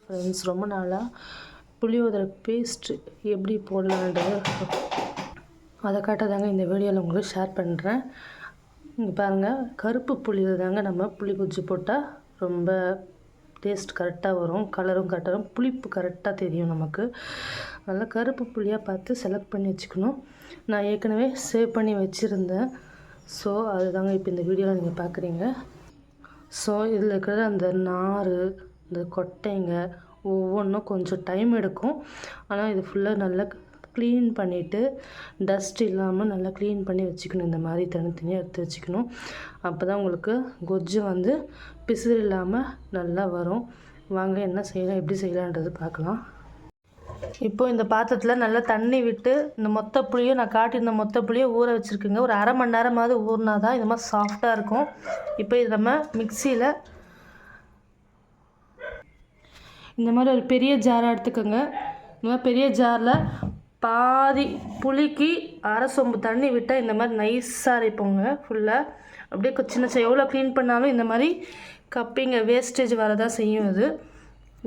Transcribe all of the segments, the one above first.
Friends, ரொம்ப நாளாக புளியோதரை paste எப்படி போடலான்றது அதை காட்டாதாங்க இந்த வீடியோவில் உங்களுக்கு ஷேர் பண்ணுறேன். இங்கே பாருங்கள், கருப்பு புளியில் தாங்க நம்ம புளி குச்சி போட்டால் ரொம்ப டேஸ்ட் கரெக்டாக வரும், கலரும் கரெக்டாக வரும், புளிப்பு கரெக்டாக தெரியும் நமக்கு. நல்லா கருப்பு புளியாக பார்த்து செலக்ட் பண்ணி வச்சுக்கணும். நான் ஏற்கனவே சேவ் பண்ணி வச்சுருந்தேன். ஸோ அதுதாங்க இப்போ இந்த வீடியோவில் நீங்கள் பார்க்குறீங்க. ஸோ இதில் இருக்கிற அந்த நார், இந்த கொட்டைங்க ஒவ்வொன்றும் கொஞ்சம் டைம் எடுக்கும். ஆனால் இது ஃபுல்லாக நல்லா க்ளீன் பண்ணிவிட்டு டஸ்ட் இல்லாமல் நல்லா க்ளீன் பண்ணி வச்சுக்கணும். இந்த மாதிரி தனித்தனியாக எடுத்து வச்சுக்கணும். அப்போ தான் உங்களுக்கு கொஜ்ஜு வந்து பிசுறு இல்லாமல் நல்லா வரும். வாங்க என்ன செய்யலாம், எப்படி செய்யலான்றது பார்க்கலாம். இப்போது இந்த பாத்திரத்தில் நல்லா தண்ணி விட்டு இந்த மொத்த புளியும் நான் காட்டியிருந்த மொத்த புளியும் ஊற வச்சுருக்குங்க. ஒரு அரை மணி நேரமாவது ஊறினா தான் இது மாதிரி சாஃப்டாக இருக்கும். இப்போ இது நம்ம மிக்சியில் இந்த மாதிரி ஒரு பெரிய ஜாராக எடுத்துக்கோங்க. இந்த மாதிரி பெரிய ஜாரில் பாதி புளிக்கு அரை சொம்பு தண்ணி விட்டால் இந்த மாதிரி நைஸாக அரைப்போங்க. ஃபுல்லாக அப்படியே சின்ன எவ்வளோ க்ளீன் பண்ணாலும் இந்த மாதிரி கப்பிங்க வேஸ்டேஜ் வரதான் செய்யும். இது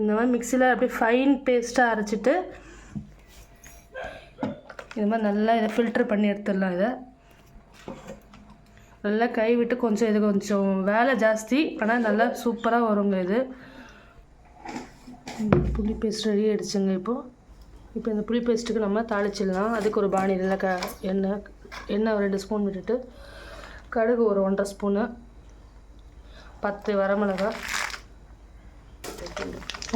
இந்த மாதிரி மிக்சியில் அப்படியே ஃபைன் பேஸ்ட்டாக அரைச்சிட்டு இது மாதிரி நல்லா இதை ஃபில்ட்ரு பண்ணி எடுத்துடலாம். இதை நல்லா கை விட்டு கொஞ்சம் இது கொஞ்சம் வேலை ஜாஸ்தி, ஆனால் நல்லா சூப்பராக வருங்க. இது புளி பேஸ்ட் ரெடி ஆகிடுச்சுங்க. இப்போ இந்த புளி பேஸ்ட்டுக்கு நம்ம தாளிச்சிடலாம். அதுக்கு ஒரு பாணியில் எண்ணெய் 2 ஸ்பூன் விட்டுட்டு கடுகு ஒரு 1.5 ஸ்பூனு, 10 வரமிளகாய்,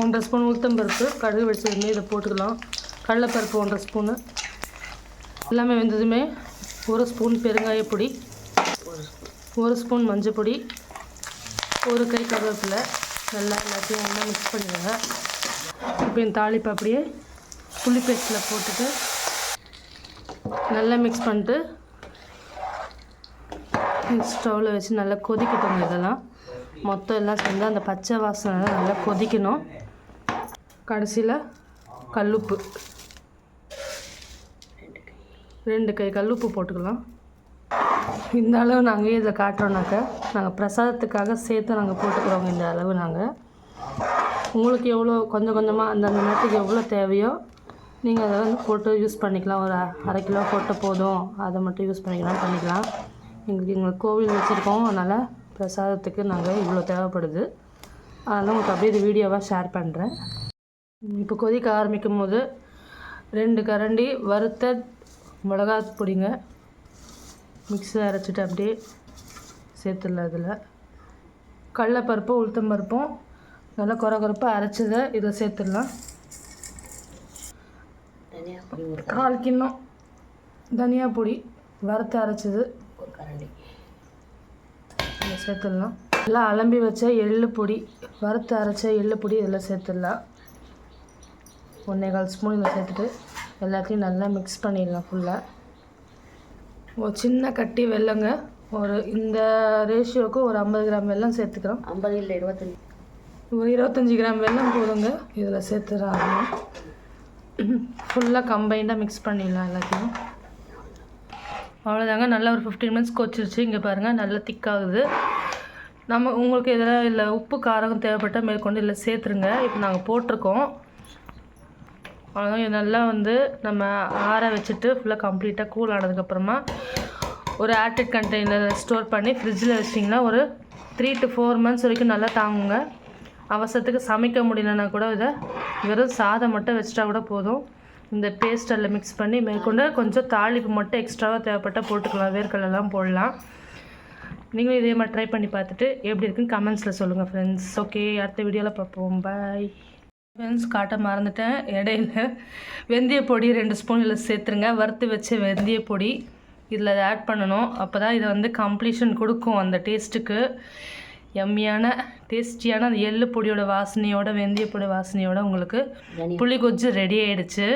1.5 ஸ்பூன் உளுத்தம்பருப்பு, கடுகு வெடிச்சதுமே இதை போட்டுக்கலாம். கடலைப்பருப்பு 1.5 ஸ்பூனு, எல்லாமே வெந்ததுமே 1 ஸ்பூன் பெருங்காயப்பொடி, 1 ஸ்பூன் மஞ்சள் பொடி, 1 கை கருவேப்பிலை, நல்லா எல்லாத்தையும் நல்லா மிக்ஸ் பண்ணிடுங்க. இப்போ இந்த தாளிப்பு அப்படியே புளி பேஸ்ட்டில் போட்டுட்டு நல்லா மிக்ஸ் பண்ணிட்டு ஸ்டவ்வில் வச்சு நல்லா கொதிக்கட்டும். இதெல்லாம் மொத்தம் எல்லாம் சேர்ந்து அந்த பச்சை வாசனை நல்லா கொதிக்கணும். கடைசியில் கல்லுப்பு 2 கை கல்லுப்பு போட்டுக்கலாம். இந்த அளவு நாங்கள் இதில் காட்டுறோன்னாக்கா நாங்கள் பிரசாதத்துக்காக சேர்த்து நாங்கள் போட்டுக்கிறோங்க. இந்த அளவு நாங்கள் உங்களுக்கு எவ்வளோ கொஞ்சம் கொஞ்சமாக அந்தந்த நேரத்துக்கு எவ்வளோ தேவையோ நீங்கள் அதை வந்து போட்டு யூஸ் பண்ணிக்கலாம். ஒரு 1/2 கிலோ போட்ட போதும், அதை மட்டும் யூஸ் பண்ணிக்கலாம். எங்களுக்கு கோவில் வச்சுருக்கோம், அதனால் பிரசாதத்துக்கு நாங்கள் இவ்வளோ தேவைப்படுது. அதனால் உங்களுக்கு அப்படியே இது வீடியோவாக ஷேர் பண்ணுறேன். இப்போ கொதிக்க ஆரம்பிக்கும் போது 2 கரண்டி வறுத்த மிளகாய் பொடிங்க மிக்ஸியில் அரைச்சிட்டு அப்படியே சேர்த்துடலாம். இதில் கடலைப்பருப்பு உளுத்தம்பருப்பும் நல்லா குறப்பாக அரைச்சதை இதில் சேர்த்துடலாம். 1/4 கிண்ணம் தனியா பொடி வறுத்து அரைச்சது இதில் சேர்த்துடலாம். எல்லாம் அலம்பி வச்ச எள்ளு பொடி, வறுத்து அரைச்ச எள்ளு பொடி இதில் சேர்த்துடலாம். 1/4 ஸ்பூன் இதில் சேர்த்துட்டு எல்லாத்தையும் நல்லா மிக்ஸ் பண்ணிடலாம். ஃபுல்லாக ஒரு சின்ன கட்டி வெல்லங்க, இந்த ரேஷியோவுக்கு ஒரு 50 கிராம் வெல்லம் சேர்த்துக்கிறோம். 50 இல்லை 25, ஒரு 25 கிராம் வெல்லம் போதுங்க. இதில் சேர்த்துறாங்க. ஃபுல்லாக கம்பைண்டாக மிக்ஸ் பண்ணிடலாம் எல்லாத்தையும். அவ்வளோதாங்க. நல்லா ஒரு 15 மினிட்ஸ் கொச்சிருச்சு. இங்கே பாருங்கள் நல்லா திக்காகுது. உங்களுக்கு இதில் இல்லை உப்பு காரம் தேவைப்பட்டால் மேற்கொண்டு இல்லை சேர்த்துருங்க. இப்போ நாங்கள் போட்டிருக்கோம். அவ்வளோதான். இது நல்லா வந்து நம்ம ஆற வச்சுட்டு ஃபுல்லாக கம்ப்ளீட்டாக கூல் ஆனதுக்கப்புறமா ஒரு ஏர்டைட் கண்டெய்னரில் ஸ்டோர் பண்ணி ஃப்ரிட்ஜில் வச்சிட்டிங்கன்னா ஒரு 3 to 4 months வரைக்கும் நல்லா தாங்குங்க. அவசரத்துக்கு சமைக்க முடியலன்னா கூட இதை வெறும் சாதம் மட்டும் வச்சிட்டா கூட போதும். இந்த பேஸ்ட்டில் மிக்ஸ் பண்ணி மேற்கொண்டு கொஞ்சம் தாளிப்பு மட்டும் எக்ஸ்ட்ராவாக தேவைப்பட்டால் போட்டுக்கலாம். வேர்க்கடலாம் போடலாம். நீங்களும் இதே மாதிரி ட்ரை பண்ணி பார்த்துட்டு எப்படி இருக்குன்னு கமெண்ட்ஸில் சொல்லுங்கள் ஃப்ரெண்ட்ஸ். ஓகே, அடுத்த வீடியோவில் பார்ப்போம். Bye friends. காட்ட மறந்துட்டேன், இடையில வெந்தய பொடி 2 ஸ்பூன் இதில் சேர்த்துருங்க. வறுத்து வச்ச வெந்தய பொடி இதில் அதை ஆட் பண்ணணும். அப்போ தான் இதை வந்து கம்ப்ளீஷன் கொடுக்கும் அந்த டேஸ்ட்டுக்கு. எம்மியான டேஸ்டியான அந்த எள்ளு பொடியோட வாசனையோட வெந்தய பொடி வாசனையோட உங்களுக்கு புளி கொஜ்ஜு ரெடி ஆகிடுச்சு.